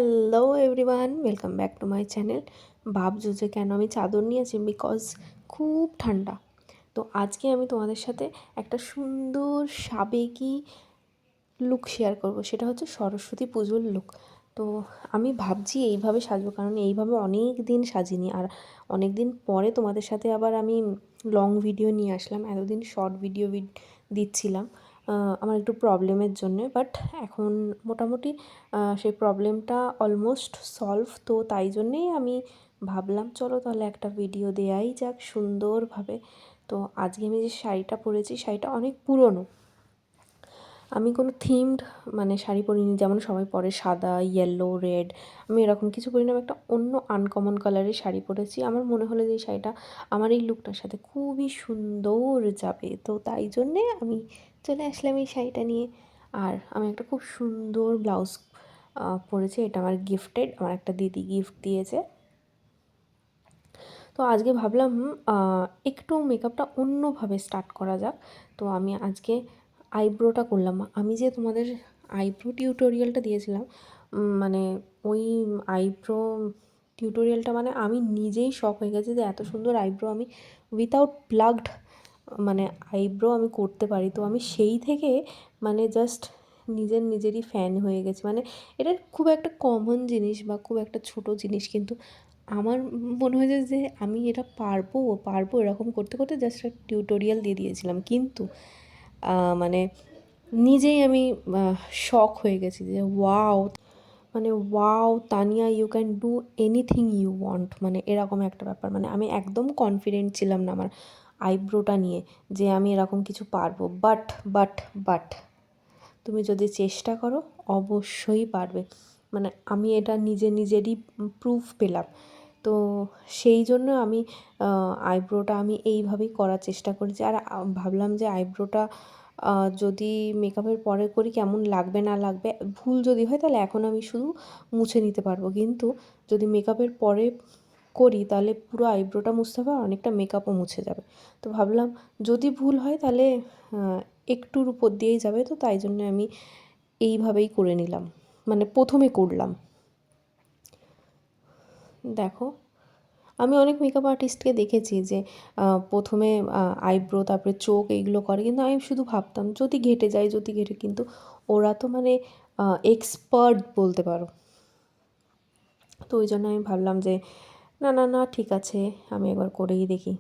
Hello everyone, welcome back to my channel. ভাবছো যে কেন আমি চাদর নিয়েছি? বিকজ খুব ঠান্ডা। তো আজকে আমি তোমাদের সাথে একটা সুন্দর সাবেকি লুক শেয়ার করব। সেটা হচ্ছে সরস্বতী পুজোর লুক। তো আমি ভাবছি এইভাবে সাজবো, কারণ এইভাবে অনেক দিন সাজিনি। আর অনেক দিন পরে তোমাদের সাথে আবার আমি লং ভিডিও নিয়ে আসলাম। এতদিন শর্ট ভিডিও দিচ্ছিলাম আমার একটু প্রবলেমের জন্যে, বাট এখন মোটামুটি সেই প্রবলেমটা অলমোস্ট সলভ। তো তাই জন্যেই আমি ভাবলাম চলো তাহলে একটা ভিডিও দেওয়াই যাক সুন্দরভাবে। তো আজকে আমি যে শাড়িটা পরেছি, শাড়িটা অনেক পুরনো। আমি কোনো থিমড শাড়ি পরিনি, যেমন সবাই পরে সাদা, ইয়েলো, রেড। আমি এরকম কিছু পরিনি। আমি একটা অন্য আনকমন কালারের শাড়ি পরেছি। আমার মনে হলো যে এই শাড়িটা আমার এই লুকটার সাথে খুবই সুন্দর যাবে। তো তাই জন্যে আমি চলে আসলাম এই শাড়িটা নিয়ে। আর আমি একটা খুব সুন্দর ব্লাউজ পরেছি। এটা আমার গিফটেড, আমার একটা দিদি গিফট দিয়েছে। তো আজকে ভাবলাম একটু মেকআপটা অন্যভাবে স্টার্ট করা যাক। তো আমি আজকে আইব্রোটা করলাম। আমি যে তোমাদের আইব্রো টিউটোরিয়ালটা দিয়েছিলাম, মানে ওই আইব্রো টিউটোরিয়ালটা আমি নিজেই শক হয়ে গেছি যে এত সুন্দর আইব্রো আমি উইথাউট প্লাগড আইব্রো আমি করতে পারি। তো আমি সেই থেকে জাস্ট নিজেরই ফ্যান হয়ে গেছি। এটা খুব একটা কমন জিনিস বা খুব একটা ছোট জিনিস, কিন্তু আমার মনে হয়েছে যে আমি এটা পারবো এরকম করতে করতে জাস্ট একটা টিউটোরিয়াল দিয়ে দিয়েছিলাম। কিন্তু মানে নিজেই আমি শক হয়ে গেছি যে wow Tania, you can do anything you want, এরকম একটা ব্যাপার। আমি একদম কনফিডেন্ট ছিলাম না আমার আইব্রোটা নিয়ে যে আমি এরকম কিছু পারবো। বাট তুমি যদি চেষ্টা করো অবশ্যই পারবে। আমি এটা নিজেরই প্রুফ পেলাম। তো সেই জন্য আমি আইব্রোটা আমি এইভাবেই করার চেষ্টা করেছি। আর ভাবলাম যে আইব্রোটা যদি মেকআপের পরে করি কেমন লাগবে না লাগবে। ভুল যদি হয় তাহলে এখন আমি শুধু মুছে নিতে পারবো, কিন্তু যদি মেকআপের পরে করি তাহলে পুরো আইব্রোটা মুছতে হবে, আর অনেকটা মেকআপও মুছে যাবে। তো ভাবলাম যদি ভুল হয় তাহলে একটুর উপর দিয়েই যাবে। তো তাই জন্য আমি এইভাবেই করে নিলাম, প্রথমে করলাম। দেখো, আমি অনেক মেকআপ আর্টিস্টকে দেখেছি যে প্রথমে আইব্রো, তারপরে চোখ, এইগুলো করে। কিন্তু আমি শুধু ভাবতাম যদি ঘেটে যায়, কিন্তু ওরা তো এক্সপার্ট বলতে পারো। তো ওই জন্য আমি ভাবলাম যে না ঠিক আছে, আমি একবার করেই দেখি।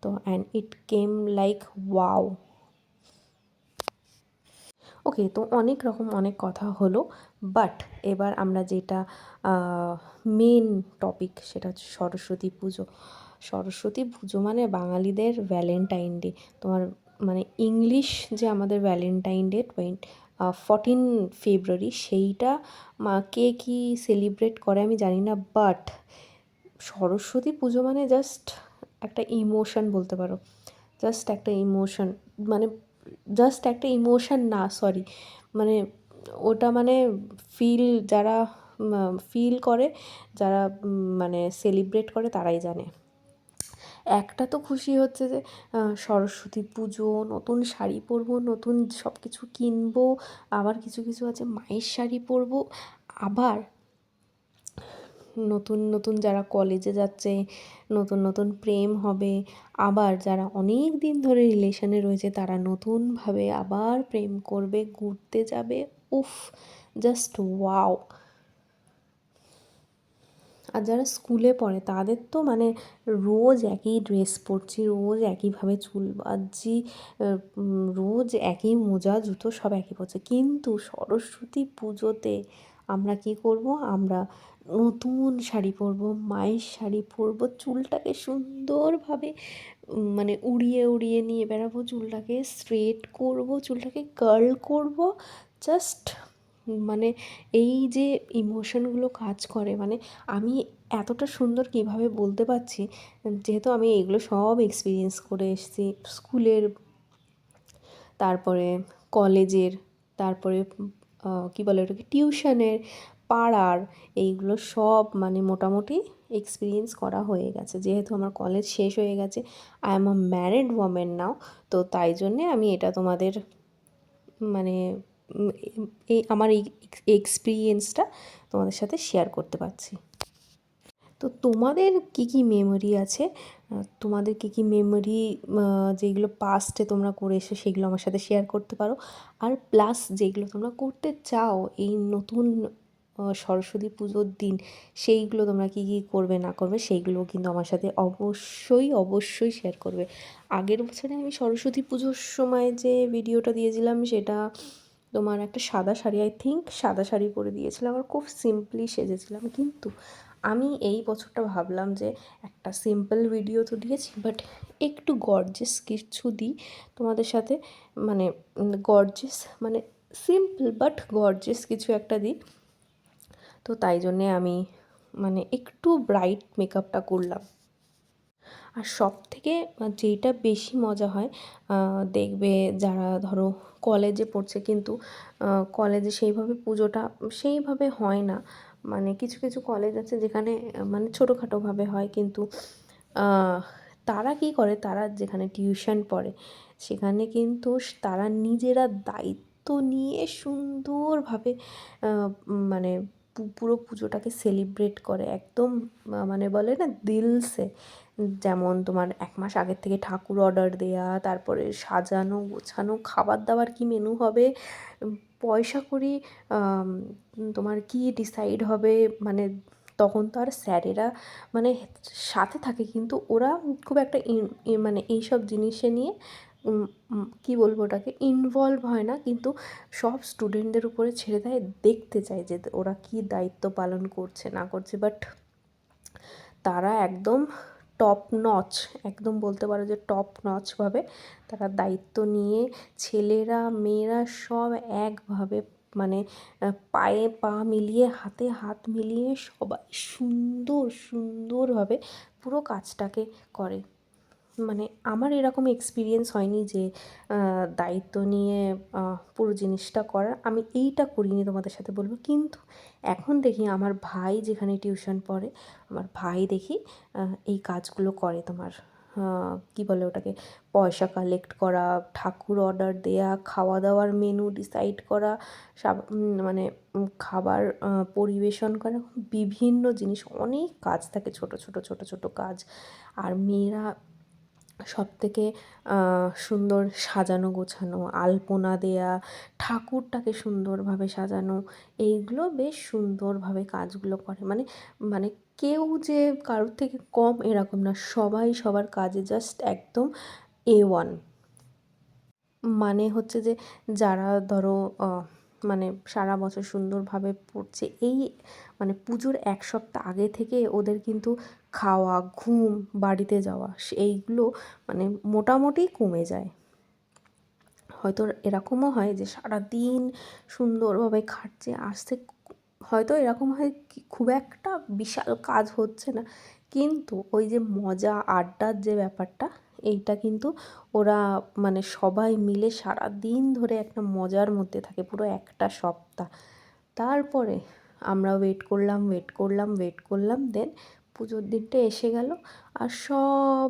তো and it came like wow. Okay, তো অনেক কথা হলো, বাট এবার আমরা যেটা মেন টপিক, সেটা হচ্ছে সরস্বতী পুজো। সরস্বতী পুজো বাঙালিদের ভ্যালেন্টাইন ডে। তোমার ইংলিশ যে আমাদের ভ্যালেন্টাইন ডে 14 ফেব্রুয়ারি, সেইটা কে কী সেলিব্রেট করে আমি জানি না, বাট সরস্বতী পুজো জাস্ট একটা ইমোশন বলতে পারো। জাস্ট একটা ইমোশন, মানে জাস্ট একটা ইমোশন না, সরি, মানে ওটা ফিল যারা ফিল করে, যারা সেলিব্রেট করে তারাই জানে। একটা তো খুশি হচ্ছে যে সরস্বতী পুজো, নতুন শাড়ি পরবো, নতুন সব কিছু কিনবো। আবার কিছু কিছু আছে মায়ের শাড়ি পরবো। আবার নতুন যারা কলেজে যাচ্ছে, নতুন প্রেম হবে। আবার যারা অনেক দিন ধরে রিলেশনে রয়েছে তারা নতুনভাবে আবার প্রেম করবে, ঘুরতে যাবে। উফ, জাস্ট ওয়াও। আর যারা স্কুলে পড়ে তাদের তো রোজ একই ড্রেস পরছি, রোজ একইভাবে চুল বাঁধছি, রোজ একই মোজা জুতো সব একই পরছে। কিন্তু সরস্বতী পুজোতে আমরা কী করব? আমরা নতুন শাড়ি পরবো, মায়ের শাড়ি পরবো, চুলটাকে সুন্দরভাবে উড়িয়ে নিয়ে বেড়াবো, চুলটাকে স্ট্রেট করব, চুলটাকে কার্ল করব। জাস্ট এই যে ইমোশনগুলো কাজ করে, আমি এতটা সুন্দর কীভাবে বলতে পারছি, যেহেতু আমি এগুলো সব এক্সপিরিয়েন্স করে এসেছি। স্কুলের, তারপরে কলেজের, তারপরে কী বলে ওটাকে, টিউশনের, পাড়ার, এইগুলো সব মোটামুটি এক্সপিরিয়েন্স করা হয়ে গেছে। যেহেতু আমার কলেজ শেষ হয়ে গেছে, I am a married women now. তো তাই জন্যে আমি এটা তোমাদের এই আমার এই এক্সপিরিয়েন্সটা তোমাদের সাথে শেয়ার করতে পারছি। তো তোমাদের কী কী মেমোরি আছে, তোমাদের কী কী মেমোরি যেগুলো পাস্টে তোমরা করে এসো সেগুলো আমার সাথে শেয়ার করতে পারো। আর প্লাস যেগুলো তোমরা করতে চাও এই নতুন সরস্বতী পুজোর দিন, সেইগুলো তোমরা কী কী করবে না করবে সেইগুলোও কিন্তু আমার সাথে অবশ্যই শেয়ার করবে। আগের বছরে আমি সরস্বতী পুজোর সময় যে ভিডিওটা দিয়েছিলাম সেটা তোমার একটা সাদা শাড়ি, আই থিঙ্ক সাদা শাড়ি পরে দিয়েছিলাম আর খুব সিম্পলি সেজেছিলাম। কিন্তু আমি এই বছরটা ভাবলাম যে একটা সিম্পল ভিডিও তো দিয়েছি, বাট একটু গর্জিয়াস কিছু দিই তোমাদের সাথে, মানে গর্জিয়াস মানে সিম্পল বাট গর্জিয়াস কিছু একটা দিই। তো তাই জন্যে আমি মানে একটু ব্রাইট মেকআপটা করলাম। আর সবথেকে যেইটা বেশি মজা হয়, দেখবে যারা ধরো কলেজে পড়ছে, কিন্তু কলেজে সেইভাবে পুজোটা সেইভাবে হয় না, মানে কিছু কিছু কলেজ আছে যেখানে মানে ছোটোখাটোভাবে হয়, কিন্তু তারা কী করে, তারা যেখানে টিউশন পড়ে সেখানে কিন্তু তারা নিজেরা দায়িত্ব নিয়ে সুন্দরভাবে মানে পুরো পুজোটাকে সেলিব্রেট করে একদম, মানে বলে না দিলসে। যেমন তোমার 1 মাস আগের থেকে ঠাকুর অর্ডার দেয়া, তারপরে সাজানো গোছানো, খাবার দাবার কী মেনু হবে, পয়সা কড়ি তোমার কী ডিসাইড হবে, মানে তখন তো আর স্যারেরা মানে সাথে থাকে, কিন্তু ওরা খুব একটা মানে এইসব জিনিসে নিয়ে কী বলবো ওটাকে ইনভলভ হয় না, কিন্তু সব স্টুডেন্টদের উপরে ছেড়ে দেয়, দেখতে চায় যে ওরা কী দায়িত্ব পালন করছে না করছে। বাট তারা একদম টপ নচ, একদম বলতে পারো যে টপ নচভাবে তারা দায়িত্ব নিয়ে ছেলেরা মেয়েরা সব একভাবে, মানে পায়ে পা মিলিয়ে হাতে হাত মিলিয়ে সবাই সুন্দরভাবে পুরো কাজটাকে করে। মানে আমার এরকম এক্সপিরিয়েন্স হয়নি যে দায়িত্ব নিয়ে পুরো জিনিসটা করার। আমি এইটা করিনি তোমাদের সাথে বলবো, কিন্তু এখন দেখি আমার ভাই যেখানে টিউশন পড়ে, আমার ভাই দেখি এই কাজগুলো করে। তোমার কী বলে ওটাকে, পয়সা কালেক্ট করা, ঠাকুর অর্ডার দেয়া, খাওয়া দাওয়ার মেনু ডিসাইড করা, মানে খাবার পরিবেশন করা, বিভিন্ন জিনিস, অনেক কাজ থাকে, ছোট কাজ। আর মেয়েরা সবথেকে সুন্দর সাজানো গোছানো, আলপনা দেয়া, ঠাকুরটাকে সুন্দরভাবে সাজানো, এইগুলো বেশ সুন্দরভাবে কাজগুলো করে। মানে মানে কেউ যে কারোর থেকে কম এরকম না, সবাই সবার কাজে জাস্ট একদম A1। মানে হচ্ছে যে যারা ধরো মানে সারা বছর সুন্দরভাবে পড়ছে, এই মানে পুজোর 1 সপ্তাহ আগে থেকে ওদের কিন্তু খাওয়া, ঘুম, বাড়িতে যাওয়া এইগুলো মানে মোটামুটি কমে যায়। হয়তো এরকমও হয় যে সারাদিন সুন্দরভাবে খাটছে, আসতে হয়তো এরকম হয় খুব একটা বিশাল কাজ হচ্ছে না, কিন্তু ওই যে মজা আড্ডার যে ব্যাপারটা, এইটা কিন্তু ওরা মানে সবাই মিলে সারাদিন ধরে একটা মজার মধ্যে থাকে পুরো 1টা সপ্তাহ। তারপরে আমরা ওয়েট করলাম, দেন পুজোর দিনটা এসে গেল, আর সব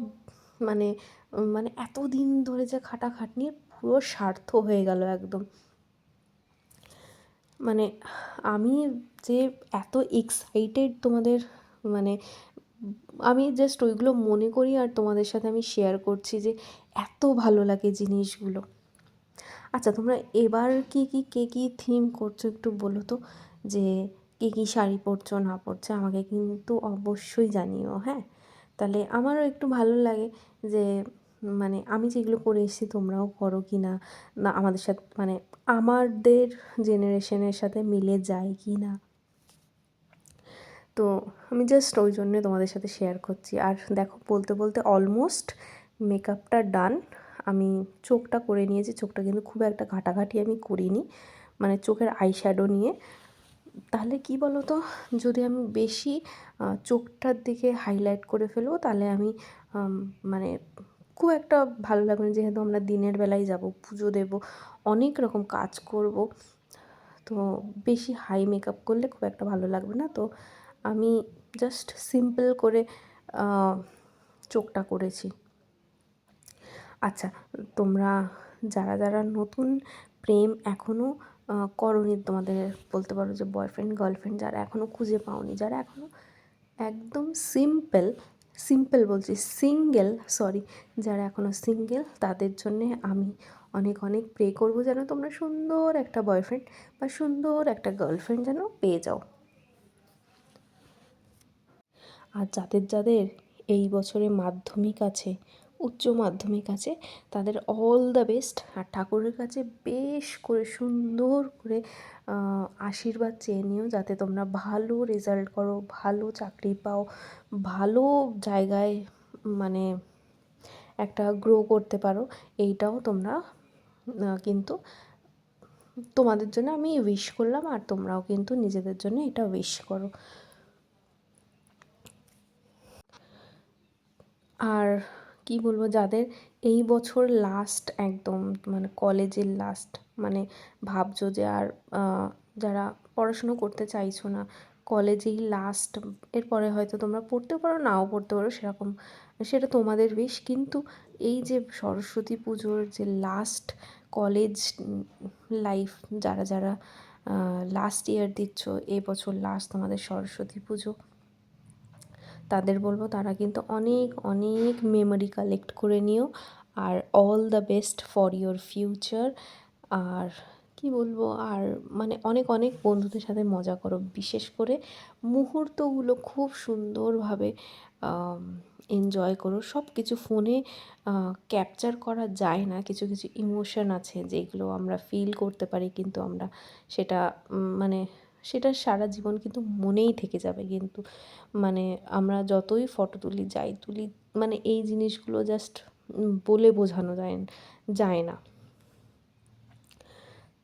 মানে মানে এতদিন ধরে যে খাটাখাটনির পুরো সার্থক হয়ে গেল একদম। মানে আমি যে এত এক্সাইটেড তোমাদের, মানে আমি জাস্ট ওইগুলো মনে করি আর তোমাদের সাথে আমি শেয়ার করছি যে এত ভালো লাগে জিনিসগুলো। আচ্ছা, তোমরা এবার কে কী থিম করছো একটু বলো তো, যে কে কী শাড়ি পরছো না পরছো আমাকে কিন্তু অবশ্যই জানিও, হ্যাঁ? তাহলে আমারও একটু ভালো লাগে যে মানে আমি যেগুলো করে এসেছি তোমরাও করো কি না, না আমাদের সাথে মানে আমাদের জেনারেশনের সাথে মিলে যায় কি না। তো আমি জাস্ট ওই জন্যে তোমাদের সাথে শেয়ার করছি। আর দেখো বলতে অলমোস্ট মেকআপটা ডান। আমি চোখটা করে নিয়েছি, চোখটা কিন্তু খুব একটা ঘাটাঘাটি আমি করিনি, মানে চোখের আইশ্যাডো নিয়ে। তাহলে কি বলো তো, যদি আমি বেশি চোখটার দিকে হাইলাইট করে ফেলবো তাহলে আমি মানে খুব একটা ভালো লাগবে না, যেহেতু আমরা দিনের বেলায় যাব, পুজো দেবো, অনেক রকম কাজ করব, তো বেশি হাই মেকআপ করলে খুব একটা ভালো লাগবে না। তো আমি জাস্ট সিম্পল করে চোখটা করেছি। আচ্ছা, তোমরা যারা নতুন প্রেম এখনও করোনি, তোমাদের বলতে পারো যে বয়ফ্রেন্ড গার্লফ্রেন্ড যারা এখনও খুঁজে পাওনি, যারা এখনও একদম সিম্পল বলছি, যারা এখনও সিঙ্গেল, তাদের জন্যে আমি অনেক অনেক প্রে করবো যেন তোমরা সুন্দর একটা বয়ফ্রেন্ড বা সুন্দর একটা গার্লফ্রেন্ড যেন পেয়ে যাও। আর যাদের যাদের এই বছরে মাধ্যমিক আছে, উচ্চ মাধ্যমিক আছে, তাদের অল দ্য বেস্ট। আর ঠাকুরের কাছে বেশ করে সুন্দর করে আশীর্বাদ চেয়ে নিও যাতে তোমরা ভালো রেজাল্ট করো, ভালো চাকরি পাও, ভালো জায়গায় মানে একটা গ্রো করতে পারো। এইটাও তোমরা কিন্তু তোমাদের জন্য আমি উইশ করলাম, আর তোমরাও কিন্তু নিজেদের জন্য এটা উইশ করো। আর কি বলবো, যাদের এই বছর লাস্ট একদম মানে কলেজের লাস্ট, মানে ভাবছো যে আর যারা পড়াশুনো করতে চাইছো না, কলেজেই লাস্ট, এরপরে হয়তো তোমরা পড়তেও পারো নাও পড়তে পারো, সেরকম সেটা তোমাদের উইশ। কিন্তু এই যে সরস্বতী পুজোর যে লাস্ট কলেজ লাইফ, যারা যারা লাস্ট ইয়ার দিচ্ছ, এই বছর লাস্ট তোমাদের সরস্বতী পুজো, তাদের বলবো তারা কিন্তু অনেক অনেক মেমোরি কালেক্ট করে নিও। আর all the best for your future. আর কি বলবো, আর মানে অনেক অনেক বন্ধুদের সাথে মজা করো, বিশেষ করে মুহূর্তগুলো খুব সুন্দরভাবে এনজয় করো। সব কিছু ফোনে ক্যাপচার করা যায় না, কিছু কিছু ইমোশন আছে যেগুলো আমরা ফিল করতে পারি, কিন্তু আমরা সেটা মানে সেটা সারা জীবন কিন্তু মনেই থেকে যাবে। কিন্তু মানে আমরা যতই ফটো তুলি, মানে এই জিনিসগুলো জাস্ট বলে বোঝানো যায় না।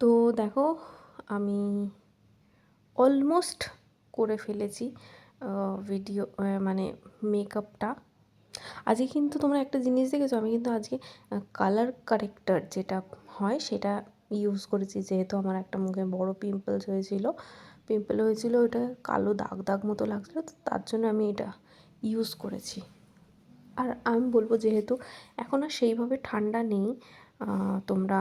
তো দেখো, আমি অলমোস্ট করে ফেলেছি ভিডিও, মানে মেকআপটা। আজকে কিন্তু তোমরা একটা জিনিস দেখেছো, আমি কিন্তু আজকে কালার কারেক্টার যেটা হয় সেটা ইউজ করেছি, যেহেতু আমার একটা মুখে বড় পিম্পল হয়েছিল, ওটা কালো দাগ দাগ মতো লাগছিলো, তো তার জন্য আমি এটা ইউজ করেছি। আর আমি বলবো, যেহেতু এখন আর সেইভাবে ঠান্ডা নেই, তোমরা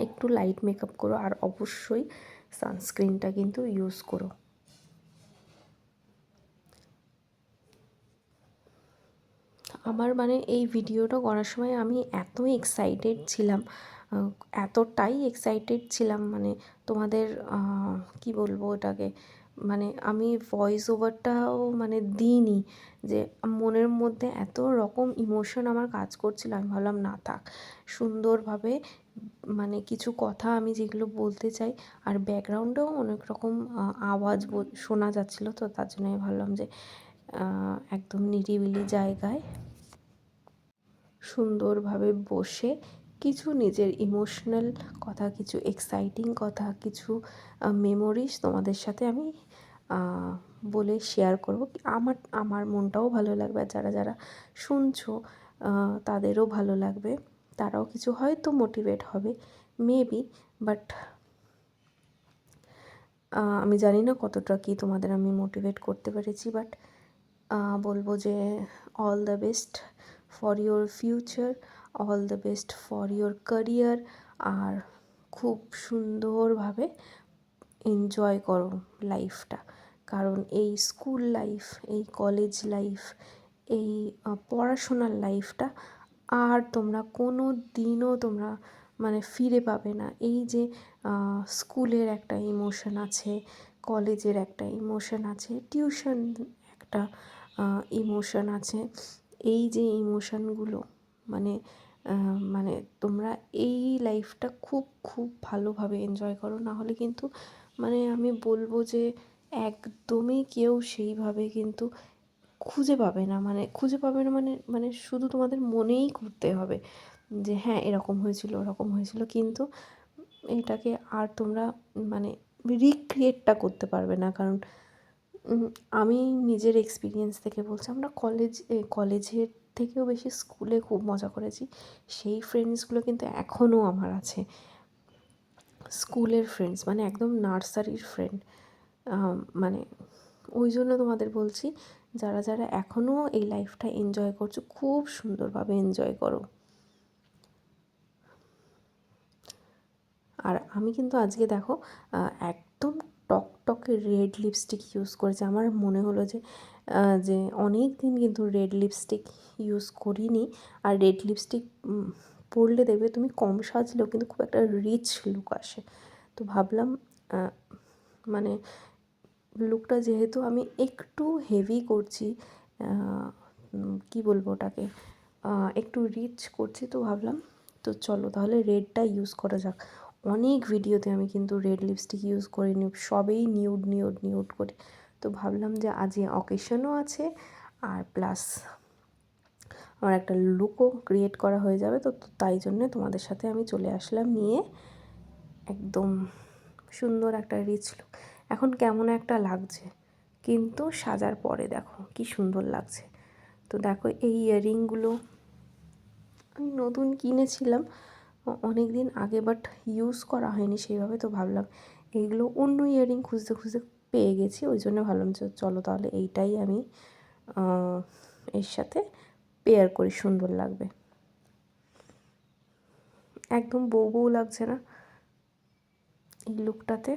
একটু লাইট মেকআপ করো, আর অবশ্যই সানস্ক্রিনটা কিন্তু ইউজ করো। আমার মানে এই ভিডিওটা করার সময় আমি এতই এক্সাইটেড ছিলাম, এতটাই এক্সাইটেড ছিলাম, মানে তোমাদের কি বলবো এটাকে, মানে আমি ভয়েস ওভারটাও মানে দিইনি, যে মনের মধ্যে এত রকম ইমোশন আমার কাজ করছিল, আমি ভাবলাম না থাক, সুন্দরভাবে মানে কিছু কথা আমি যেগুলো বলতে চাই, আর ব্যাকগ্রাউন্ডেও অনেক রকম আওয়াজ শোনা যাচ্ছিলো, তো তার জন্য আমি ভাবলাম যে একদম নিরিবিলি জায়গায় সুন্দরভাবে বসে কিছু নিজের ইমোশনাল কথা, কিছু এক্সাইটিং কথা, কিছু মেমোরিজ তোমাদের সাথে আমি বলে শেয়ার করব। আমার মনটাও ভালো লাগবে, আর যারা যারা শুনছো তাদেরও ভালো লাগবে, তারাও কিছু হয়তো মোটিভেট হবে মেবি। বাট আমি জানি না কতটা কি তোমাদের আমি মোটিভেট করতে পেরেছি, বাট বলবো যে all the best for your future, all the best for your career. আর খুব সুন্দরভাবে এনজয় করো লাইফটা, কারণ এই স্কুল লাইফ, এই কলেজ লাইফ, এই পড়াশোনার লাইফটা আর তোমরা কোনো দিনও তোমরা মানে ফিরে পাবে না। এই যে স্কুলের একটা ইমোশন আছে, কলেজের একটা ইমোশন আছে, টিউশন একটা ইমোশন আছে, এই যে ইমোশনগুলো মানে মানে তোমরা এই লাইফটা খুব খুব ভালোভাবে এনজয় করো, না হলে কিন্তু মানে আমি বলবো যে একদমই কেউ সেইভাবে কিন্তু খুঁজে পাবে না, মানে শুধু তোমাদের মনেই করতে হবে যে হ্যাঁ এরকম হয়েছিল ওরকম হয়েছিল, কিন্তু এটাকে আর তোমরা মানে রিক্রিয়েটটা করতে পারবে না। কারণ আমি নিজের এক্সপিরিয়েন্স থেকে বলছি, আমরা কলেজের থেকেও বেশি স্কুলে খুব মজা করেছি। সেই ফ্রেন্ডসগুলো কিন্তু এখনও আমার আছে, স্কুলের ফ্রেন্ডস, মানে একদম নার্সারির ফ্রেন্ড। মানে ওই জন্য তোমাদের বলছি, যারা যারা এখনও এই লাইফটা এনজয় করছো, খুব সুন্দরভাবে এনজয় করো। আর আমি কিন্তু আজকে দেখো একদম টকটকে রেড লিপস্টিক ইউজ করেছি। আমার মনে হলো যে অনেক দিন কিন্তু রেড লিপস্টিক ইউজ করিনি। আর রেড লিপস্টিক পরলে দেখবে তুমি কম সাজলেও কিন্তু খুব একটা রিচ লুক আসে। তো ভাবলাম মানে লুকটা যেহেতু আমি একটু হেভি করছি, কি বলবো ওটাকে, একটু রিচ করছি, তো ভাবলাম তো চলো তাহলে রেডটা ইউজ করা যাক। অনেক ভিডিওতে আমি কিন্তু রেড লিপস্টিক ইউজ করিনি, সবেই নিউড নিউড নিউড করি। তো ভাবলাম যে আজ অকেশনও আছে আর প্লাস আমার একটা লুকও ক্রিয়েট করা হয়ে যাবে। তো তাই জন্যে তোমাদের সাথে আমি চলে আসলাম নিয়ে একদম সুন্দর একটা রিচ লুক। এখন কেমন একটা লাগছে, কিন্তু সাজার পরে দেখো কি সুন্দর লাগছে। তো দেখো এই ইয়াররিংগুলো আমি নতুন কিনেছিলাম অনেক দিন আগে, বাট ইউজ করা হয়নি সেইভাবে। তো ভাবলাম এইগুলো অন্য ইয়াররিং খুঁজতে খুঁজতে পেয়ে গেছি, ওই জন্য ভাবলাম যে চলো তাহলে এইটাই আমি এর সাথে পেয়ার করি, সুন্দর লাগবে। একদম বউ বউ লাগছে না এই লুকটাতে?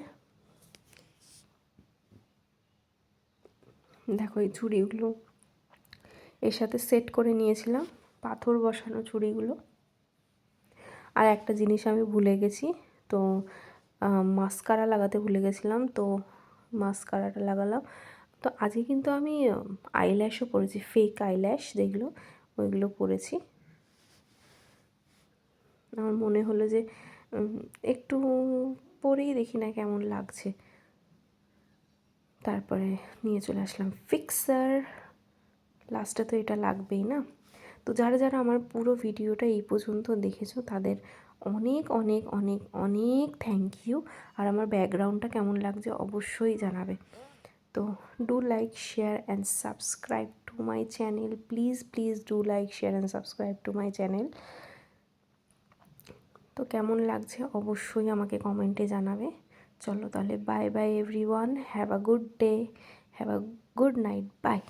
দেখো এই চুড়িগুলো এর সাথে সেট করে নিয়েছিলাম, পাথর বসানো চুড়িগুলো। আর একটা জিনিস আমি ভুলে গেছি, তো মাস্কারা লাগাতে ভুলে গেছিলাম, তো মাস্কারাটা লাগালাম। তো আজকে কিন্তু আমি আইল্যাশও পরেছি, ফেক আইল্যাশ যেগুলো, ওইগুলো পরেছি। আমার মনে হলো যে একটু পরেই দেখি না কেমন লাগছে, তারপরে নিয়ে চলে আসলাম ফিক্সার। লাস্টে তো এটা লাগবেই না। তো যারা যারা আমার পুরো ভিডিওটা এই পর্যন্ত দেখেছো তাদের অনেক অনেক অনেক অনেক থ্যাংক ইউ। আর আমার ব্যাকগ্রাউন্ডটা কেমন লাগছে অবশ্যই জানাবে। তো do like share and subscribe to my channel, please please do like share and subscribe to my channel. তো কেমন লাগছে অবশ্যই আমাকে কমেন্টে জানাবে। চলো তাহলে bye bye everyone, have a good day, have a good night, by.